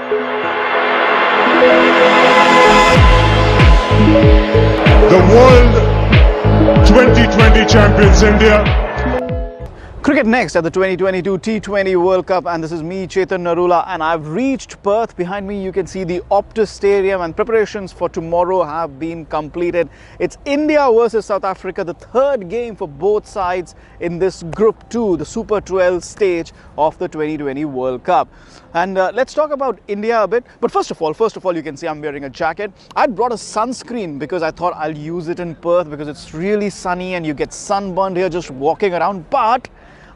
The World 2020 Champions India. Cricket next at the 2022 T20 World Cup, and this is me, Chetan Narula, and I've reached Perth. Behind me you can see the Optus Stadium, and preparations for tomorrow have been completed. It's India versus South Africa, the third game for both sides in this Group 2, the Super 12 stage of the 2020 World Cup. And let's talk about India a bit. But first of all, you can see I'm wearing a jacket. I brought a sunscreen because I thought I'll use it in Perth because it's really sunny and you get sunburned here just walking around. But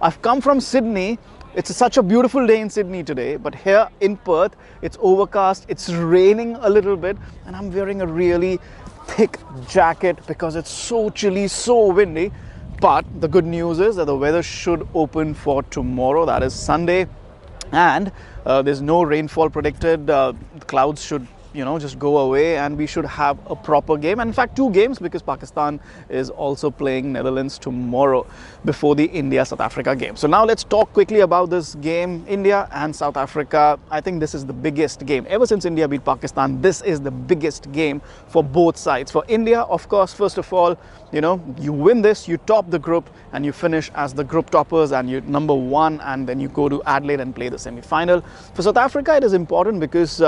I've come from Sydney. It's such a beautiful day in Sydney today, but here in Perth, it's overcast, it's raining a little bit, and I'm wearing a really thick jacket because it's so chilly, so windy. But the good news is that the weather should open for tomorrow, that is Sunday, and there's no rainfall predicted. The clouds should just go away and we should have a proper game. And in fact, two games, because Pakistan is also playing Netherlands tomorrow before the India-South Africa game. So now let's talk quickly about this game, India and South Africa. I think this is the biggest game. Ever since India beat Pakistan, this is the biggest game for both sides. For India, of course, first of all, you win this, you top the group and you finish as the group toppers and you're number one, and then you go to Adelaide and play the semi-final. For South Africa, it is important because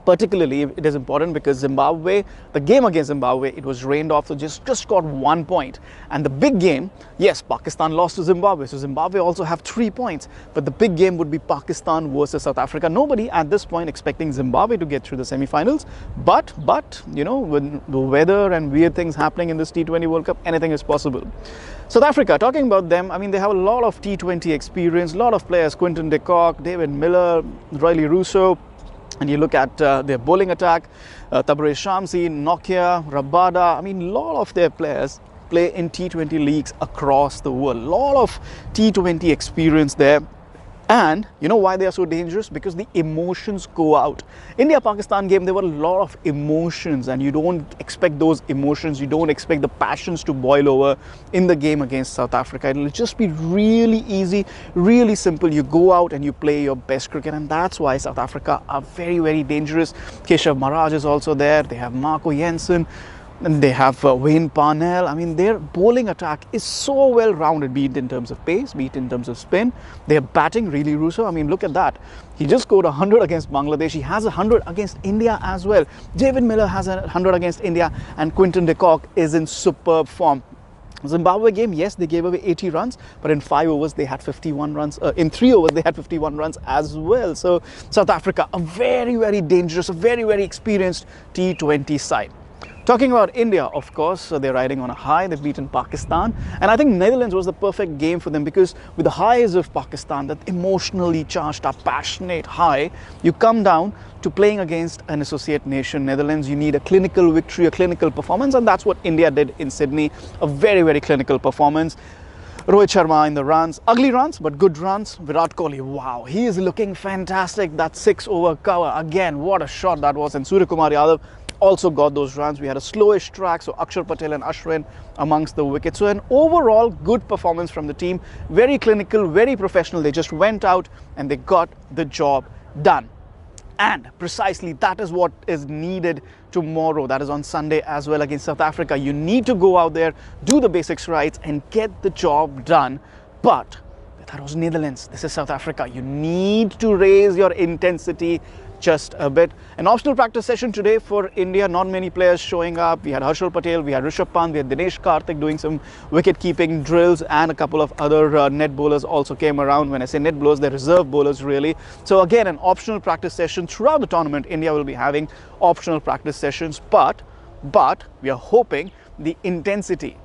particularly it is important because Zimbabwe, the game against Zimbabwe, it was rained off, so just got 1 point. And the big game, yes, Pakistan lost to Zimbabwe, so Zimbabwe also have 3 points, but the big game would be Pakistan versus South Africa. Nobody at this point expecting Zimbabwe to get through the semi-finals, but with the weather and weird things happening in this T20 World Cup, anything is possible. South Africa, talking about them, I mean, they have a lot of T20 experience, a lot of players, Quinton de Kock, David Miller, Riley Russo. And you look at their bowling attack, Tabraiz Shamsi, Nokia, Rabada. I mean, a lot of their players play in T20 leagues across the world. A lot of T20 experience there. And you know why they are so dangerous? Because the emotions go out. India-Pakistan game, there were a lot of emotions, and you don't expect those emotions, you don't expect the passions to boil over in the game against South Africa. It'll just be really easy, really simple. You go out and you play your best cricket, and that's why South Africa are very, very dangerous. Keshav Maharaj is also there. They have Marco Jansen. And they have Wayne Parnell. I mean, their bowling attack is so well rounded, be it in terms of pace, be it in terms of spin. Their batting, really, Russo. I mean, look at that. He just scored 100 against Bangladesh. He has 100 against India as well. David Miller has 100 against India, and Quinton de Kock is in superb form. Zimbabwe game, yes, they gave away 80 runs, but in 5 overs they had 51 runs. In 3 overs they had 51 runs as well. So South Africa, a very, very dangerous, a very, very experienced T20 side. Talking about India, of course, they're riding on a high. They've beaten Pakistan. And I think Netherlands was the perfect game for them because with the highs of Pakistan, that emotionally charged up, passionate high, you come down to playing against an associate nation, Netherlands. You need a clinical victory, a clinical performance, and that's what India did in Sydney. A very, very clinical performance. Rohit Sharma in the runs, ugly runs, but good runs. Virat Kohli, wow, he is looking fantastic. That 6-over cover, again, what a shot that was. And Suryakumar Yadav also got those runs. We had a slowish track, so Axar, Patel and Ashwin amongst the wickets. So an overall good performance from the team. Very clinical, very professional. They just went out and they got the job done. And precisely that is what is needed tomorrow. That is on Sunday as well against South Africa. You need to go out there, do the basics right and get the job done. But that was Netherlands. This is South Africa. You need to raise your intensity just a bit. An optional practice session today for India. Not many players showing up. We had Harshal Patel, we had Rishabh Pant, we had Dinesh Karthik doing some wicket keeping drills, and a couple of other net bowlers also came around. When I say net bowlers, they're reserve bowlers really. So again, an optional practice session throughout the tournament. India will be having optional practice sessions, but we are hoping the intensity,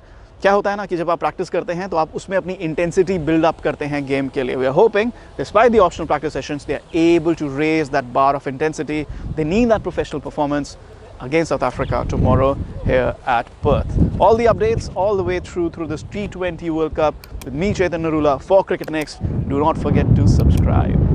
क्या होता है ना कि जब आप practice करते हैं तो आप उसमें अपनी इंटेंसिटी बिल्ड अप करते हैं गेम के लिए. We are hoping despite the optional practice sessions they are able to raise that bar of intensity. They need that professional performance against South Africa tomorrow here at Perth. All the updates all the way through this T20 World Cup with me, Chetan Narula, for Cricket Next. Do not forget to subscribe.